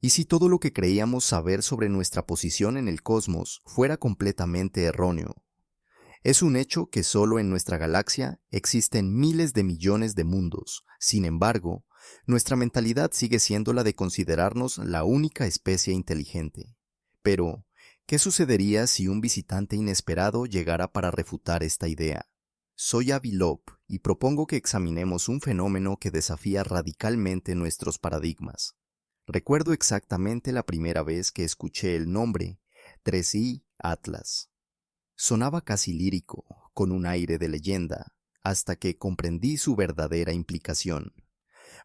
¿Y si todo lo que creíamos saber sobre nuestra posición en el cosmos fuera completamente erróneo? Es un hecho que solo en nuestra galaxia existen miles de millones de mundos. Sin embargo, nuestra mentalidad sigue siendo la de considerarnos la única especie inteligente. Pero, ¿qué sucedería si un visitante inesperado llegara para refutar esta idea? Soy Avi Loeb y propongo que examinemos un fenómeno que desafía radicalmente nuestros paradigmas. Recuerdo exactamente la primera vez que escuché el nombre 3i Atlas. Sonaba casi lírico, con un aire de leyenda, hasta que comprendí su verdadera implicación.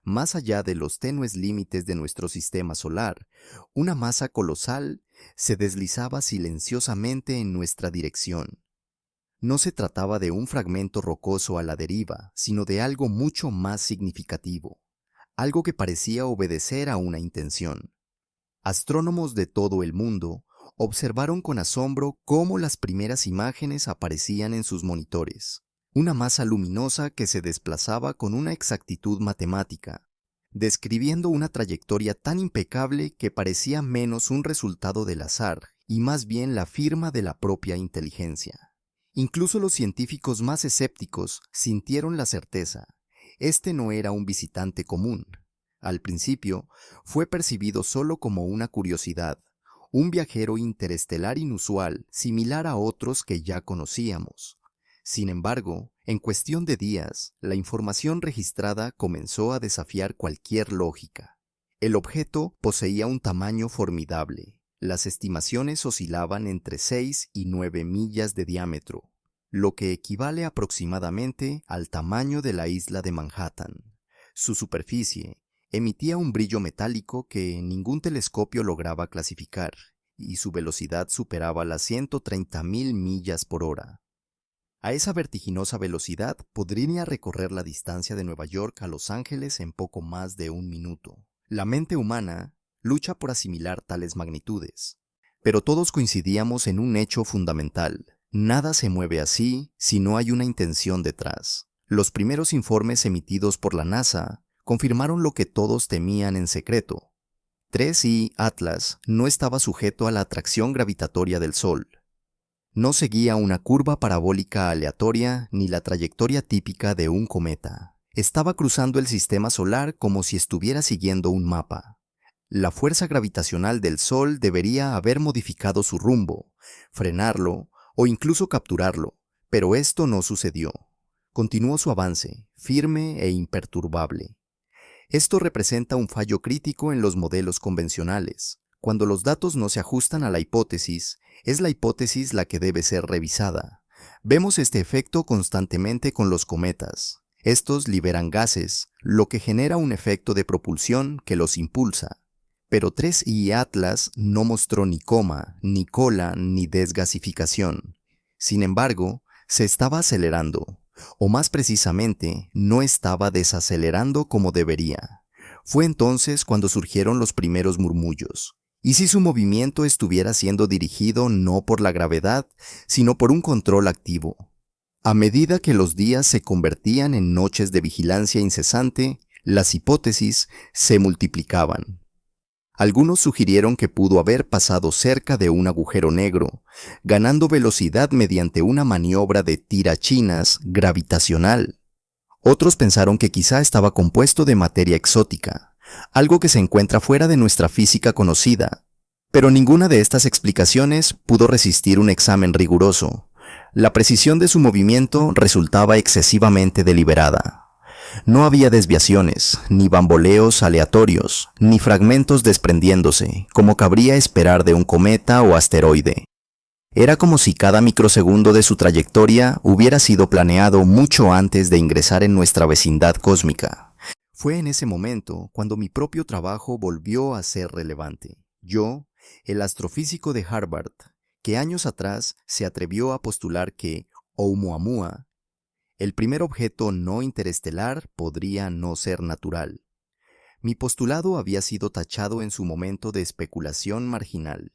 Más allá de los tenues límites de nuestro sistema solar, una masa colosal se deslizaba silenciosamente en nuestra dirección. No se trataba de un fragmento rocoso a la deriva, sino de algo mucho más significativo, algo que parecía obedecer a una intención. Astrónomos de todo el mundo observaron con asombro cómo las primeras imágenes aparecían en sus monitores. Una masa luminosa que se desplazaba con una exactitud matemática, describiendo una trayectoria tan impecable que parecía menos un resultado del azar y más bien la firma de la propia inteligencia. Incluso los científicos más escépticos sintieron la certeza. Este no era un visitante común. Al principio, fue percibido solo como una curiosidad, un viajero interestelar inusual, similar a otros que ya conocíamos. Sin embargo, en cuestión de días, la información registrada comenzó a desafiar cualquier lógica. El objeto poseía un tamaño formidable. Las estimaciones oscilaban entre 6 y 9 millas de diámetro, lo que equivale aproximadamente al tamaño de la isla de Manhattan. Su superficie emitía un brillo metálico que ningún telescopio lograba clasificar, y su velocidad superaba las 130.000 millas por hora. A esa vertiginosa velocidad podría recorrer la distancia de Nueva York a Los Ángeles en poco más de un minuto. La mente humana lucha por asimilar tales magnitudes, pero todos coincidíamos en un hecho fundamental. Nada se mueve así si no hay una intención detrás. Los primeros informes emitidos por la NASA confirmaron lo que todos temían en secreto. 3i Atlas no estaba sujeto a la atracción gravitatoria del Sol. No seguía una curva parabólica aleatoria ni la trayectoria típica de un cometa. Estaba cruzando el sistema solar como si estuviera siguiendo un mapa. La fuerza gravitacional del Sol debería haber modificado su rumbo, frenarlo o incluso capturarlo, pero esto no sucedió. Continuó su avance, firme e imperturbable. Esto representa un fallo crítico en los modelos convencionales. Cuando los datos no se ajustan a la hipótesis, es la hipótesis la que debe ser revisada. Vemos este efecto constantemente con los cometas. Estos liberan gases, lo que genera un efecto de propulsión que los impulsa. Pero 3i Atlas no mostró ni coma, ni cola, ni desgasificación. Sin embargo, se estaba acelerando, o más precisamente, no estaba desacelerando como debería. Fue entonces cuando surgieron los primeros murmullos. ¿Y si su movimiento estuviera siendo dirigido no por la gravedad, sino por un control activo? A medida que los días se convertían en noches de vigilancia incesante, las hipótesis se multiplicaban. Algunos sugirieron que pudo haber pasado cerca de un agujero negro, ganando velocidad mediante una maniobra de tirachinas gravitacional. Otros pensaron que quizá estaba compuesto de materia exótica, algo que se encuentra fuera de nuestra física conocida. Pero ninguna de estas explicaciones pudo resistir un examen riguroso. La precisión de su movimiento resultaba excesivamente deliberada. No había desviaciones, ni bamboleos aleatorios, ni fragmentos desprendiéndose, como cabría esperar de un cometa o asteroide. Era como si cada microsegundo de su trayectoria hubiera sido planeado mucho antes de ingresar en nuestra vecindad cósmica. Fue en ese momento cuando mi propio trabajo volvió a ser relevante. Yo, el astrofísico de Harvard, que años atrás se atrevió a postular que Oumuamua, el primer objeto no interestelar, podría no ser natural. Mi postulado había sido tachado en su momento de especulación marginal.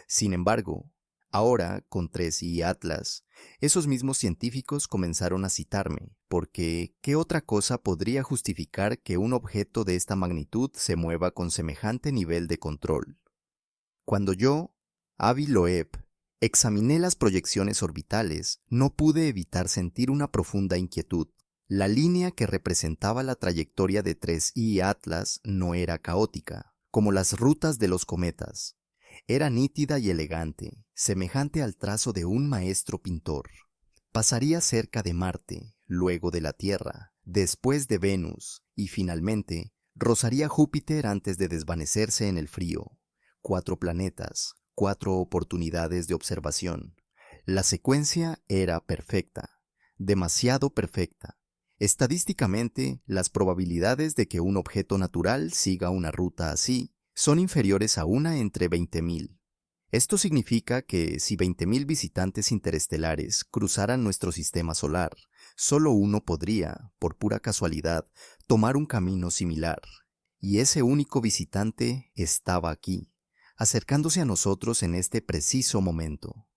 Sin embargo, Ahora, con TRES y Atlas, esos mismos científicos comenzaron a citarme, porque ¿qué otra cosa podría justificar que un objeto de esta magnitud se mueva con semejante nivel de control? Cuando yo, Avi Loeb, examiné las proyecciones orbitales, no pude evitar sentir una profunda inquietud. La línea que representaba la trayectoria de 3I Atlas no era caótica, como las rutas de los cometas. Era nítida y elegante, semejante al trazo de un maestro pintor. Pasaría cerca de Marte, luego de la Tierra, después de Venus y finalmente rozaría Júpiter antes de desvanecerse en el frío. 4 planetas, 4 oportunidades de observación. La secuencia era perfecta, demasiado perfecta. Estadísticamente, las probabilidades de que un objeto natural siga una ruta así son inferiores a una entre 20.000. Esto significa que si 20.000 visitantes interestelares cruzaran nuestro sistema solar, solo uno podría, por pura casualidad, tomar un camino similar. Y ese único visitante estaba aquí, acercándose a nosotros en este preciso momento.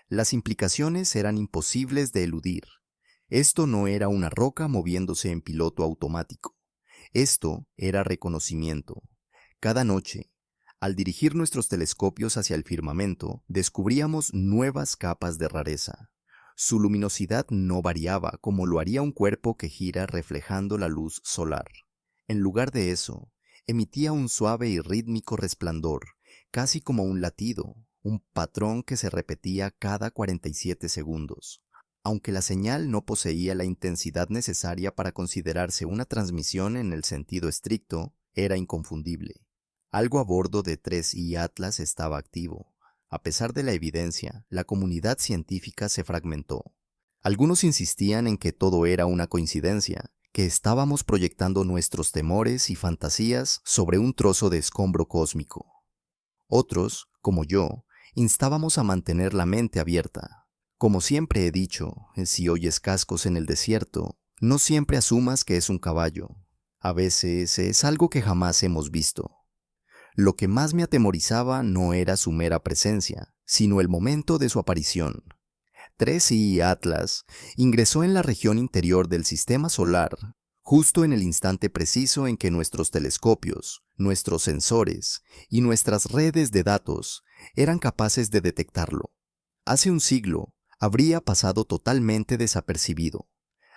Las implicaciones eran imposibles de eludir. Esto no era una roca moviéndose en piloto automático. Esto era reconocimiento. Cada noche, al dirigir nuestros telescopios hacia el firmamento, descubríamos nuevas capas de rareza. Su luminosidad no variaba como lo haría un cuerpo que gira reflejando la luz solar. En lugar de eso, emitía un suave y rítmico resplandor, casi como un latido, un patrón que se repetía cada 47 segundos. Aunque la señal no poseía la intensidad necesaria para considerarse una transmisión en el sentido estricto, era inconfundible. Algo a bordo de 3I Atlas estaba activo. A pesar de la evidencia, la comunidad científica se fragmentó. Algunos insistían en que todo era una coincidencia, que estábamos proyectando nuestros temores y fantasías sobre un trozo de escombro cósmico. Otros, como yo, instábamos a mantener la mente abierta. Como siempre he dicho, si oyes cascos en el desierto, no siempre asumas que es un caballo. A veces es algo que jamás hemos visto. Lo que más me atemorizaba no era su mera presencia, sino el momento de su aparición. 3I Atlas ingresó en la región interior del sistema solar, justo en el instante preciso en que nuestros telescopios, nuestros sensores y nuestras redes de datos eran capaces de detectarlo. Hace un siglo habría pasado totalmente desapercibido.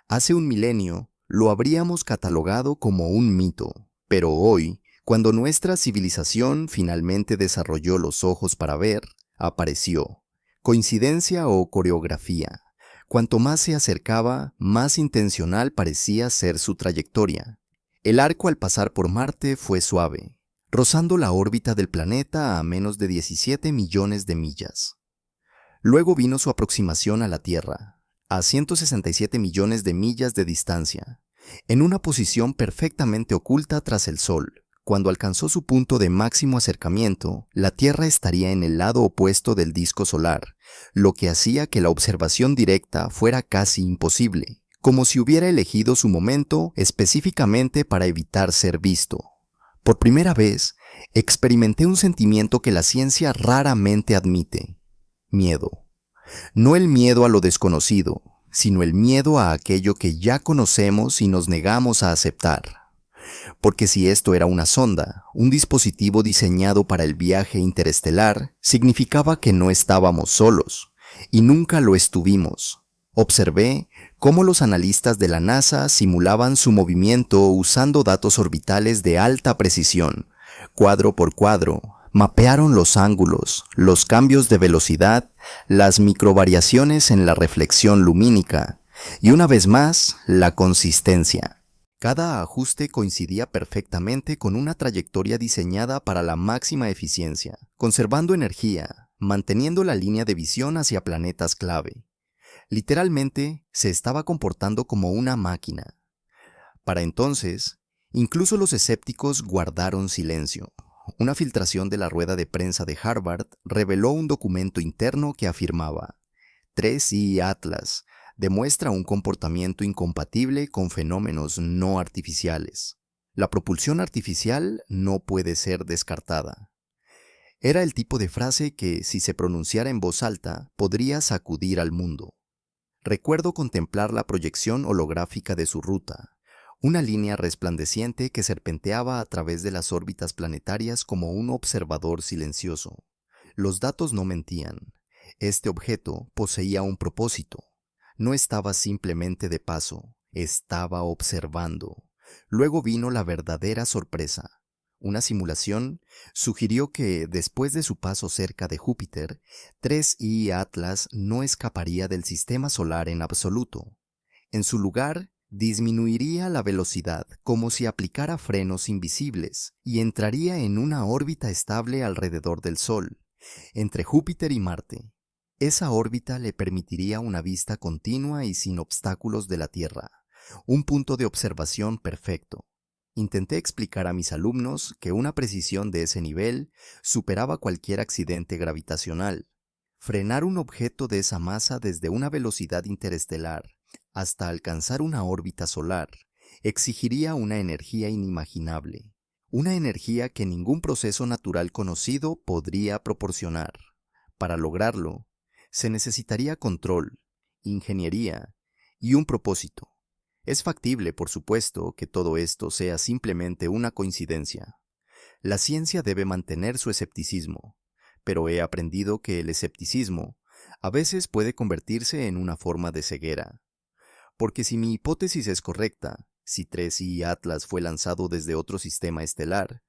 Hace un milenio lo habríamos catalogado como un mito, pero hoy, cuando nuestra civilización finalmente desarrolló los ojos para ver, apareció. ¿Coincidencia o coreografía? Cuanto más se acercaba, más intencional parecía ser su trayectoria. El arco al pasar por Marte fue suave, rozando la órbita del planeta a menos de 17 millones de millas. Luego vino su aproximación a la Tierra, a 167 millones de millas de distancia, en una posición perfectamente oculta tras el Sol. Cuando alcanzó su punto de máximo acercamiento, la Tierra estaría en el lado opuesto del disco solar, lo que hacía que la observación directa fuera casi imposible, como si hubiera elegido su momento específicamente para evitar ser visto. Por primera vez, experimenté un sentimiento que la ciencia raramente admite: miedo. No el miedo a lo desconocido, sino el miedo a aquello que ya conocemos y nos negamos a aceptar. Porque si esto era una sonda, un dispositivo diseñado para el viaje interestelar, significaba que no estábamos solos, y nunca lo estuvimos. Observé cómo los analistas de la NASA simulaban su movimiento usando datos orbitales de alta precisión. Cuadro por cuadro, mapearon los ángulos, los cambios de velocidad, las microvariaciones en la reflexión lumínica, y una vez más, la consistencia. Cada ajuste coincidía perfectamente con una trayectoria diseñada para la máxima eficiencia, conservando energía, manteniendo la línea de visión hacia planetas clave. Literalmente, se estaba comportando como una máquina. Para entonces, incluso los escépticos guardaron silencio. Una filtración de la rueda de prensa de Harvard reveló un documento interno que afirmaba: 3I Atlas demuestra un comportamiento incompatible con fenómenos no artificiales. La propulsión artificial no puede ser descartada. Era el tipo de frase que, si se pronunciara en voz alta, podría sacudir al mundo. Recuerdo contemplar la proyección holográfica de su ruta, una línea resplandeciente que serpenteaba a través de las órbitas planetarias como un observador silencioso. Los datos no mentían. Este objeto poseía un propósito. No estaba simplemente de paso, estaba observando. Luego vino la verdadera sorpresa. Una simulación sugirió que, después de su paso cerca de Júpiter, 3I Atlas no escaparía del sistema solar en absoluto. En su lugar, disminuiría la velocidad como si aplicara frenos invisibles y entraría en una órbita estable alrededor del Sol, entre Júpiter y Marte. Esa órbita le permitiría una vista continua y sin obstáculos de la Tierra, un punto de observación perfecto. Intenté explicar a mis alumnos que una precisión de ese nivel superaba cualquier accidente gravitacional. Frenar un objeto de esa masa desde una velocidad interestelar hasta alcanzar una órbita solar exigiría una energía inimaginable, una energía que ningún proceso natural conocido podría proporcionar. Para lograrlo, se necesitaría control, ingeniería y un propósito. Es factible, por supuesto, que todo esto sea simplemente una coincidencia. La ciencia debe mantener su escepticismo, pero he aprendido que el escepticismo a veces puede convertirse en una forma de ceguera. Porque si mi hipótesis es correcta, si 3I Atlas fue lanzado desde otro sistema estelar,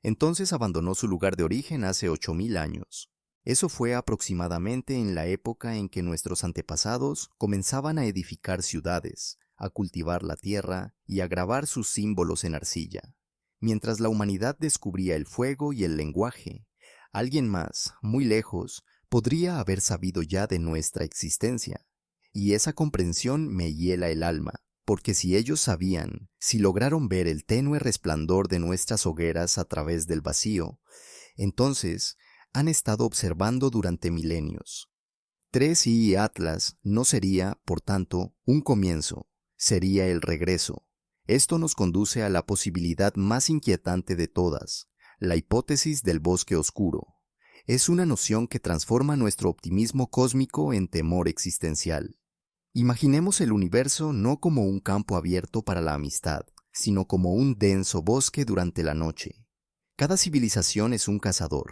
entonces abandonó su lugar de origen hace 8000 años. Eso fue aproximadamente en la época en que nuestros antepasados comenzaban a edificar ciudades, a cultivar la tierra y a grabar sus símbolos en arcilla. Mientras la humanidad descubría el fuego y el lenguaje, alguien más, muy lejos, podría haber sabido ya de nuestra existencia. Y esa comprensión me hiela el alma, porque si ellos sabían, si lograron ver el tenue resplandor de nuestras hogueras a través del vacío, entonces han estado observando durante milenios. 3I Atlas no sería, por tanto, un comienzo, sería el regreso. Esto nos conduce a la posibilidad más inquietante de todas, la hipótesis del bosque oscuro. Es una noción que transforma nuestro optimismo cósmico en temor existencial. Imaginemos el universo no como un campo abierto para la amistad, sino como un denso bosque durante la noche. Cada civilización es un cazador.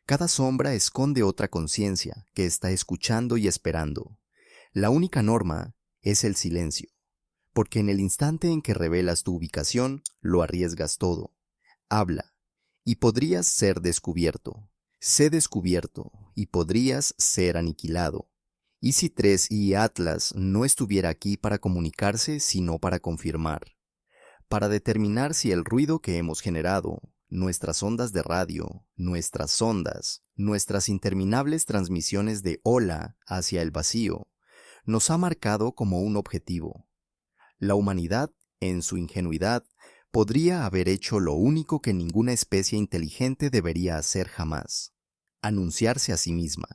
Cada sombra esconde otra conciencia que está escuchando y esperando. La única norma es el silencio, porque en el instante en que revelas tu ubicación, lo arriesgas todo. Habla, y podrías ser descubierto. Sé descubierto, y podrías ser aniquilado. ¿Y si 3I Atlas no estuviera aquí para comunicarse, sino para confirmar? Para determinar si el ruido que hemos generado, nuestras ondas de radio, nuestras sondas, nuestras interminables transmisiones de hola hacia el vacío, nos ha marcado como un objetivo. La humanidad, en su ingenuidad, podría haber hecho lo único que ninguna especie inteligente debería hacer jamás: anunciarse a sí misma.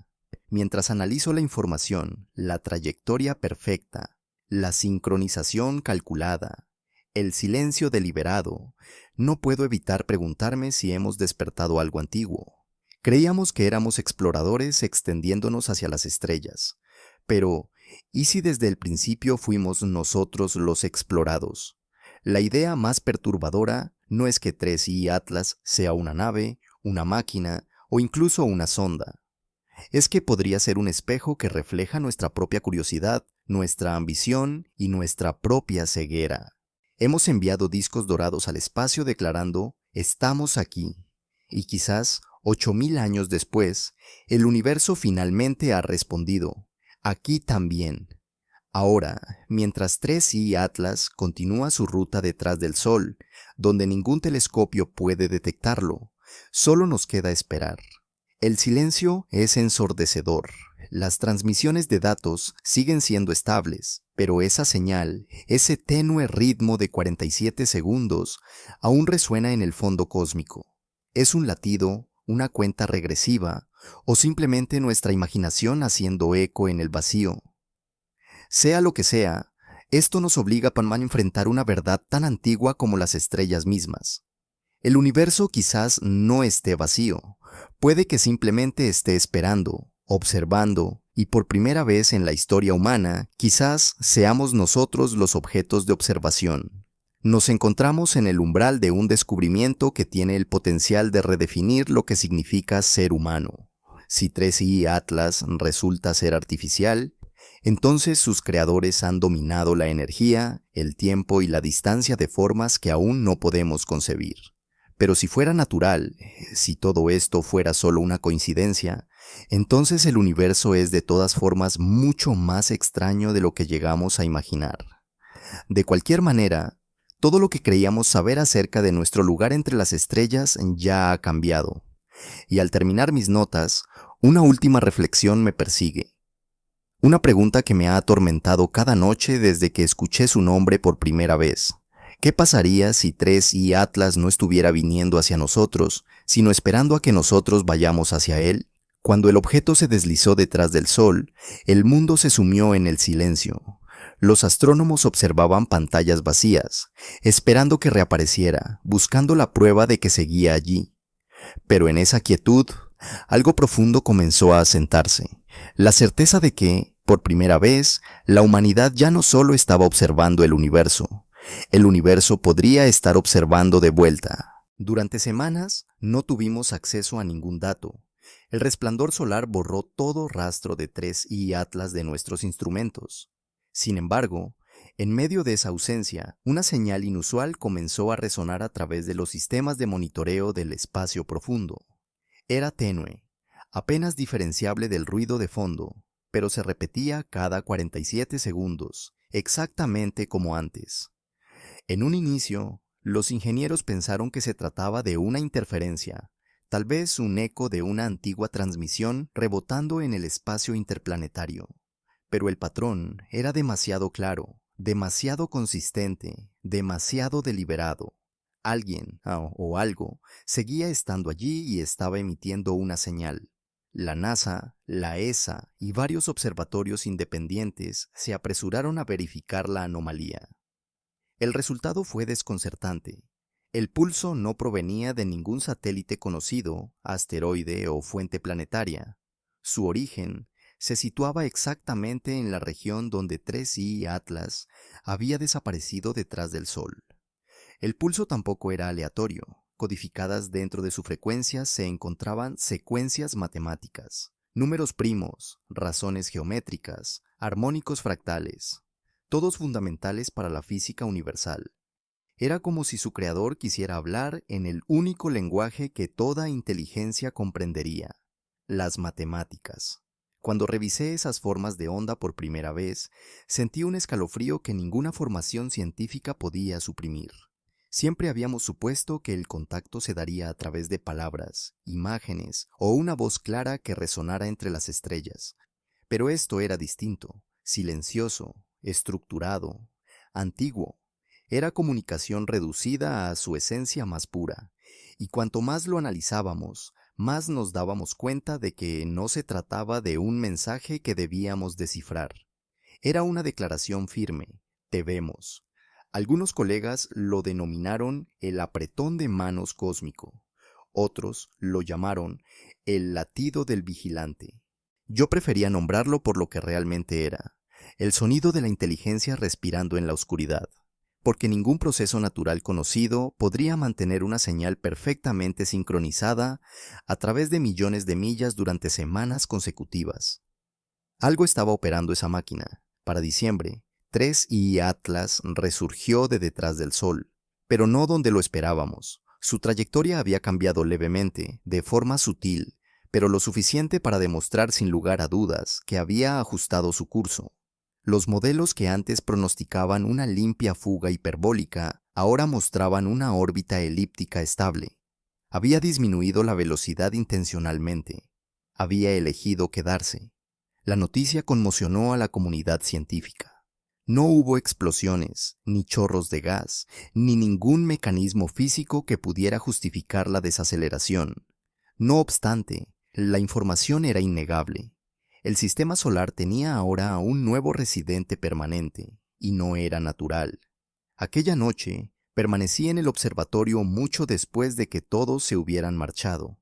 Mientras analizo la información, la trayectoria perfecta, la sincronización calculada, el silencio deliberado, no puedo evitar preguntarme si hemos despertado algo antiguo. Creíamos que éramos exploradores extendiéndonos hacia las estrellas, pero ¿y si desde el principio fuimos nosotros los explorados? La idea más perturbadora no es que 3I Atlas sea una nave, una máquina o incluso una sonda. Es que podría ser un espejo que refleja nuestra propia curiosidad, nuestra ambición y nuestra propia ceguera. Hemos enviado discos dorados al espacio declarando, estamos aquí. Y quizás, 8000 años después, el universo finalmente ha respondido, aquí también. Ahora, mientras 3I Atlas continúa su ruta detrás del Sol, donde ningún telescopio puede detectarlo, solo nos queda esperar. El silencio es ensordecedor. Las transmisiones de datos siguen siendo estables, pero esa señal, ese tenue ritmo de 47 segundos, aún resuena en el fondo cósmico. ¿Es un latido, una cuenta regresiva, o simplemente nuestra imaginación haciendo eco en el vacío? Sea lo que sea, esto nos obliga a enfrentar una verdad tan antigua como las estrellas mismas. El universo quizás no esté vacío, Puede que simplemente esté esperando, observando, y por primera vez en la historia humana, quizás seamos nosotros los objetos de observación. Nos encontramos en el umbral de un descubrimiento que tiene el potencial de redefinir lo que significa ser humano. Si 3i Atlas resulta ser artificial, entonces sus creadores han dominado la energía, el tiempo y la distancia de formas que aún no podemos concebir. Pero si fuera natural, si todo esto fuera solo una coincidencia, entonces el universo es de todas formas mucho más extraño de lo que llegamos a imaginar. De cualquier manera, todo lo que creíamos saber acerca de nuestro lugar entre las estrellas ya ha cambiado. Y al terminar mis notas, una última reflexión me persigue. Una pregunta que me ha atormentado cada noche desde que escuché su nombre por primera vez. ¿Qué pasaría si 3i Atlas no estuviera viniendo hacia nosotros, sino esperando a que nosotros vayamos hacia él? Cuando el objeto se deslizó detrás del Sol, el mundo se sumió en el silencio. Los astrónomos observaban pantallas vacías, esperando que reapareciera, buscando la prueba de que seguía allí. Pero en esa quietud, algo profundo comenzó a asentarse, la certeza de que, por primera vez, la humanidad ya no solo estaba observando el universo podría estar observando de vuelta. Durante semanas no tuvimos acceso a ningún dato. El resplandor solar borró todo rastro de 3i Atlas de nuestros instrumentos. Sin embargo, en medio de esa ausencia, una señal inusual comenzó a resonar a través de los sistemas de monitoreo del espacio profundo. Era tenue, apenas diferenciable del ruido de fondo, pero se repetía cada 47 segundos, exactamente como antes. En un inicio, los ingenieros pensaron que se trataba de una interferencia, tal vez un eco de una antigua transmisión rebotando en el espacio interplanetario. Pero el patrón era demasiado claro, demasiado consistente, demasiado deliberado. Alguien, o algo, seguía estando allí y estaba emitiendo una señal. La NASA, la ESA y varios observatorios independientes se apresuraron a verificar la anomalía. El resultado fue desconcertante. El pulso no provenía de ningún satélite conocido, asteroide o fuente planetaria. Su origen se situaba exactamente en la región donde 3i Atlas había desaparecido detrás del Sol. El pulso tampoco era aleatorio. Codificadas dentro de su frecuencia se encontraban secuencias matemáticas, números primos, razones geométricas, armónicos fractales, todos fundamentales para la física universal. Era como si su creador quisiera hablar en el único lenguaje que toda inteligencia comprendería, las matemáticas. Cuando revisé esas formas de onda por primera vez, sentí un escalofrío que ninguna formación científica podía suprimir. Siempre habíamos supuesto que el contacto se daría a través de palabras, imágenes o una voz clara que resonara entre las estrellas. Pero esto era distinto, silencioso, estructurado, antiguo. Era comunicación reducida a su esencia más pura, y cuanto más lo analizábamos, más nos dábamos cuenta de que no se trataba de un mensaje que debíamos descifrar. Era una declaración firme: te vemos. Algunos colegas lo denominaron el apretón de manos cósmico, otros lo llamaron el latido del vigilante. Yo prefería nombrarlo por lo que realmente era, el sonido de la inteligencia respirando en la oscuridad, porque ningún proceso natural conocido podría mantener una señal perfectamente sincronizada a través de millones de millas durante semanas consecutivas. Algo estaba operando esa máquina. Para diciembre, 3i Atlas resurgió de detrás del Sol, pero no donde lo esperábamos. Su trayectoria había cambiado levemente, de forma sutil, pero lo suficiente para demostrar sin lugar a dudas que había ajustado su curso. Los modelos que antes pronosticaban una limpia fuga hiperbólica ahora mostraban una órbita elíptica estable. Había disminuido la velocidad intencionalmente. Había elegido quedarse. La noticia conmocionó a la comunidad científica. No hubo explosiones, ni chorros de gas, ni ningún mecanismo físico que pudiera justificar la desaceleración. No obstante, la información era innegable. El sistema solar tenía ahora a un nuevo residente permanente, y no era natural. Aquella noche, permanecí en el observatorio mucho después de que todos se hubieran marchado.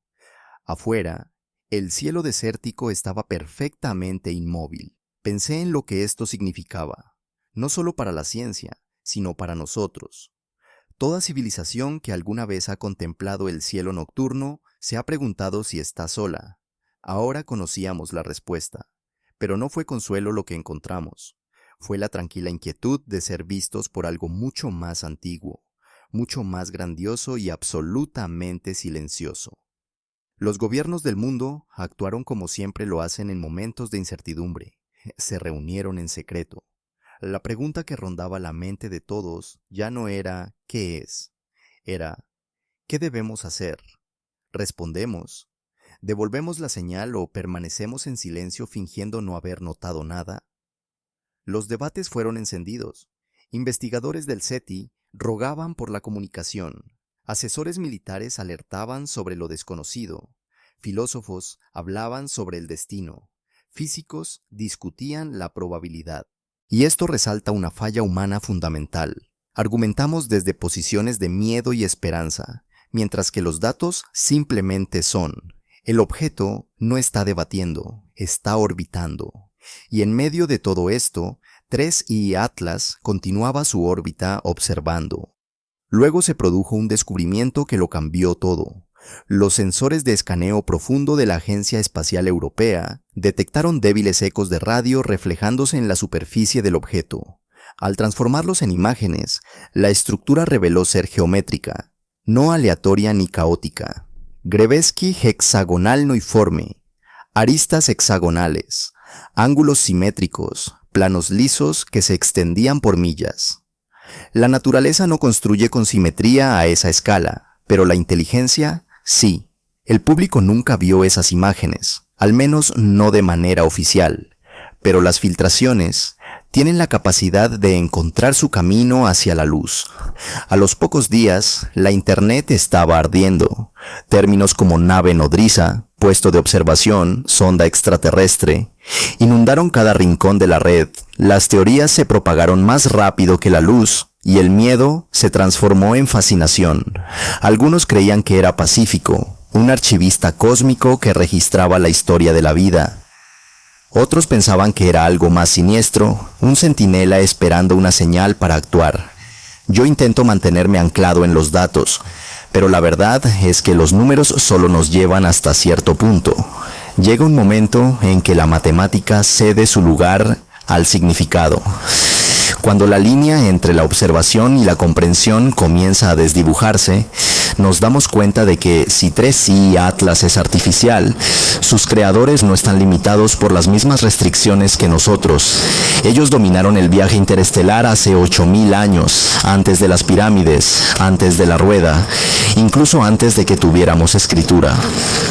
Afuera, el cielo desértico estaba perfectamente inmóvil. Pensé en lo que esto significaba, no solo para la ciencia, sino para nosotros. Toda civilización que alguna vez ha contemplado el cielo nocturno se ha preguntado si está sola. Ahora conocíamos la respuesta, pero no fue consuelo lo que encontramos. Fue la tranquila inquietud de ser vistos por algo mucho más antiguo, mucho más grandioso y absolutamente silencioso. Los gobiernos del mundo actuaron como siempre lo hacen en momentos de incertidumbre. Se reunieron en secreto. La pregunta que rondaba la mente de todos ya no era ¿qué es? Era ¿qué debemos hacer? ¿Respondemos? ¿Devolvemos la señal o permanecemos en silencio fingiendo no haber notado nada? Los debates fueron encendidos. Investigadores del SETI rogaban por la comunicación. Asesores militares alertaban sobre lo desconocido. Filósofos hablaban sobre el destino. Físicos discutían la probabilidad. Y esto resalta una falla humana fundamental. Argumentamos desde posiciones de miedo y esperanza, mientras que los datos simplemente son. El objeto no está debatiendo, está orbitando. Y en medio de todo esto, 3I Atlas continuaba su órbita observando. Luego se produjo un descubrimiento que lo cambió todo. Los sensores de escaneo profundo de la Agencia Espacial Europea detectaron débiles ecos de radio reflejándose en la superficie del objeto. Al transformarlos en imágenes, la estructura reveló ser geométrica, no aleatoria ni caótica. Grebeski hexagonal noiforme, aristas hexagonales, ángulos simétricos, planos lisos que se extendían por millas. La naturaleza no construye con simetría a esa escala, pero la inteligencia sí. El público nunca vio esas imágenes, al menos no de manera oficial, pero las filtraciones tienen la capacidad de encontrar su camino hacia la luz. A los pocos días, la Internet estaba ardiendo. Términos como nave nodriza, puesto de observación, sonda extraterrestre, inundaron cada rincón de la red. Las teorías se propagaron más rápido que la luz y el miedo se transformó en fascinación. Algunos creían que era Pacífico, un archivista cósmico que registraba la historia de la vida. Otros pensaban que era algo más siniestro, un centinela esperando una señal para actuar. Yo intento mantenerme anclado en los datos, pero la verdad es que los números solo nos llevan hasta cierto punto. Llega un momento en que la matemática cede su lugar al significado. Cuando la línea entre la observación y la comprensión comienza a desdibujarse, nos damos cuenta de que si 3I Atlas es artificial, sus creadores no están limitados por las mismas restricciones que nosotros. Ellos dominaron el viaje interestelar hace 8000 años, antes de las pirámides, antes de la rueda, incluso antes de que tuviéramos escritura.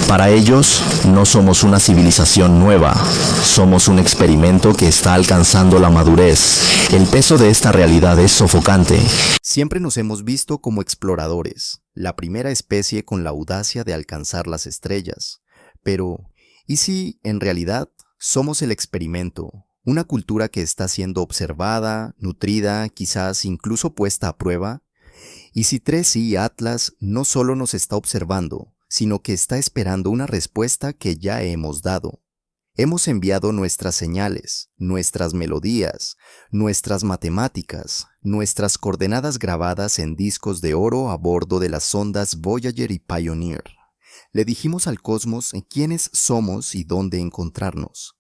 Para ellos, no somos una civilización nueva, somos un experimento que está alcanzando la madurez. El peso de esta realidad es sofocante. Siempre nos hemos visto como exploradores, la primera especie con la audacia de alcanzar las estrellas. Pero, ¿y si, en realidad, somos el experimento? Una cultura que está siendo observada, nutrida, quizás incluso puesta a prueba. ¿Y si 3I Atlas no solo nos está observando, sino que está esperando una respuesta que ya hemos dado? Hemos enviado nuestras señales, nuestras melodías, nuestras matemáticas, nuestras coordenadas grabadas en discos de oro a bordo de las sondas Voyager y Pioneer. Le dijimos al cosmos quiénes somos y dónde encontrarnos.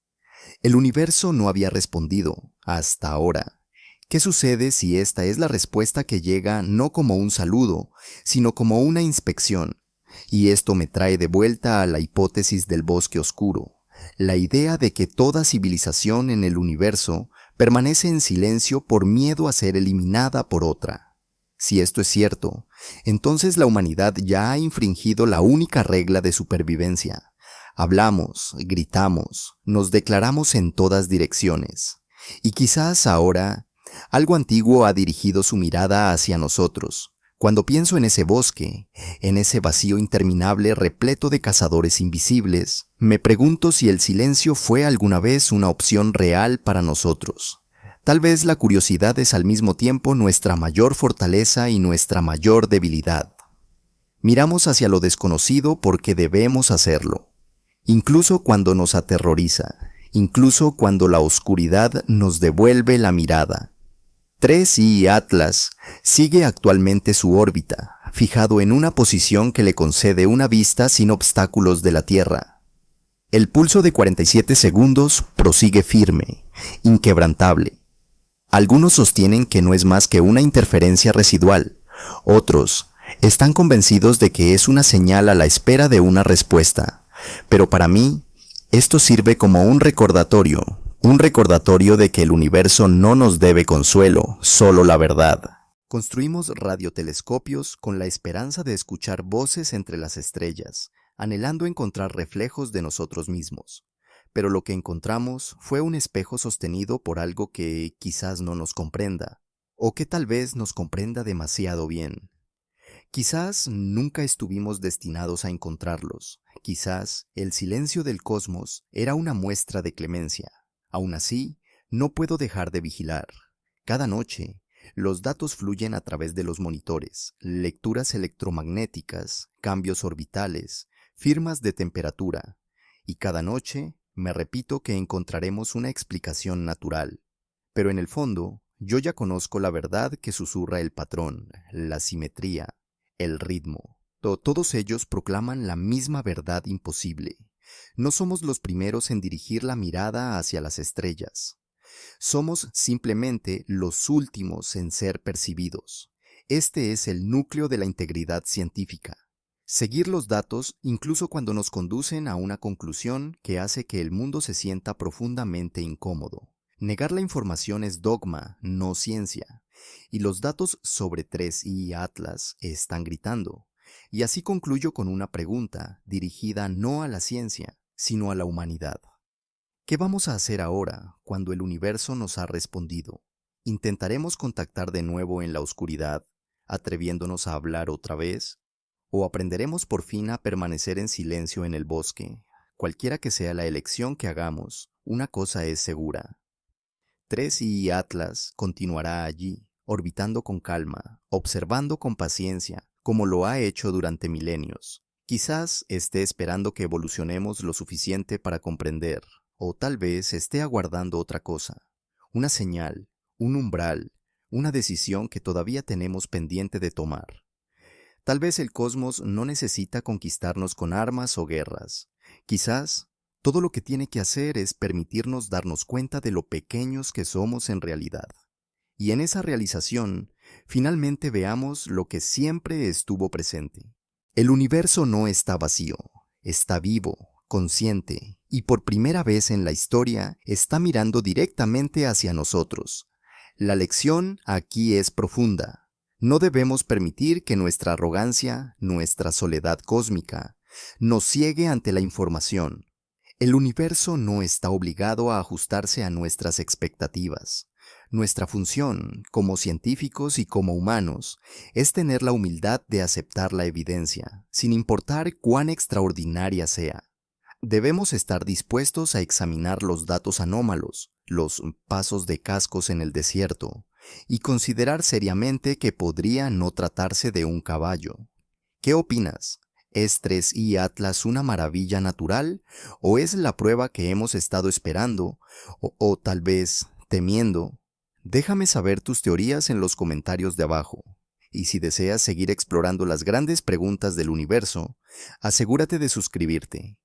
El universo no había respondido, hasta ahora. ¿Qué sucede si esta es la respuesta que llega no como un saludo, sino como una inspección? Y esto me trae de vuelta a la hipótesis del bosque oscuro. La idea de que toda civilización en el universo permanece en silencio por miedo a ser eliminada por otra. Si esto es cierto, entonces la humanidad ya ha infringido la única regla de supervivencia. Hablamos, gritamos, nos declaramos en todas direcciones. Y quizás ahora, algo antiguo ha dirigido su mirada hacia nosotros. Cuando pienso en ese bosque, en ese vacío interminable repleto de cazadores invisibles, me pregunto si el silencio fue alguna vez una opción real para nosotros. Tal vez la curiosidad es al mismo tiempo nuestra mayor fortaleza y nuestra mayor debilidad. Miramos hacia lo desconocido porque debemos hacerlo, incluso cuando nos aterroriza, incluso cuando la oscuridad nos devuelve la mirada. 3I Atlas sigue actualmente su órbita, fijado en una posición que le concede una vista sin obstáculos de la Tierra. El pulso de 47 segundos prosigue firme, inquebrantable. Algunos sostienen que no es más que una interferencia residual, otros están convencidos de que es una señal a la espera de una respuesta, pero para mí, esto sirve como un recordatorio de que el universo no nos debe consuelo, solo la verdad. Construimos radiotelescopios con la esperanza de escuchar voces entre las estrellas, anhelando encontrar reflejos de nosotros mismos. Pero lo que encontramos fue un espejo sostenido por algo que quizás no nos comprenda, o que tal vez nos comprenda demasiado bien. Quizás nunca estuvimos destinados a encontrarlos. Quizás el silencio del cosmos era una muestra de clemencia. Aún así, no puedo dejar de vigilar. Cada noche, los datos fluyen a través de los monitores, lecturas electromagnéticas, cambios orbitales, firmas de temperatura, y cada noche me repito que encontraremos una explicación natural. Pero en el fondo, yo ya conozco la verdad que susurra el patrón, la simetría, el ritmo. Todos ellos proclaman la misma verdad imposible. No somos los primeros en dirigir la mirada hacia las estrellas. Somos simplemente los últimos en ser percibidos. Este es el núcleo de la integridad científica. Seguir los datos incluso cuando nos conducen a una conclusión que hace que el mundo se sienta profundamente incómodo. Negar la información es dogma, no ciencia. Y los datos sobre 3I Atlas están gritando. Y así concluyo con una pregunta dirigida no a la ciencia, sino a la humanidad. ¿Qué vamos a hacer ahora cuando el universo nos ha respondido? ¿Intentaremos contactar de nuevo en la oscuridad, atreviéndonos a hablar otra vez? ¿O aprenderemos por fin a permanecer en silencio en el bosque? Cualquiera que sea la elección que hagamos, una cosa es segura. 3I Atlas continuará allí, orbitando con calma, observando con paciencia, como lo ha hecho durante milenios. Quizás esté esperando que evolucionemos lo suficiente para comprender, o tal vez esté aguardando otra cosa, una señal, un umbral, una decisión que todavía tenemos pendiente de tomar. Tal vez el cosmos no necesita conquistarnos con armas o guerras. Quizás todo lo que tiene que hacer es permitirnos darnos cuenta de lo pequeños que somos en realidad. Y en esa realización, finalmente veamos lo que siempre estuvo presente. El universo no está vacío, está vivo, consciente, y por primera vez en la historia está mirando directamente hacia nosotros. La lección aquí es profunda. No debemos permitir que nuestra arrogancia, nuestra soledad cósmica, nos ciegue ante la información. El universo no está obligado a ajustarse a nuestras expectativas. Nuestra función, como científicos y como humanos, es tener la humildad de aceptar la evidencia, sin importar cuán extraordinaria sea. Debemos estar dispuestos a examinar los datos anómalos, los pasos de cascos en el desierto, y considerar seriamente que podría no tratarse de un caballo. ¿Qué opinas? ¿Es 3I Atlas una maravilla natural o es la prueba que hemos estado esperando o tal vez temiendo? Déjame saber tus teorías en los comentarios de abajo. Y si deseas seguir explorando las grandes preguntas del universo, asegúrate de suscribirte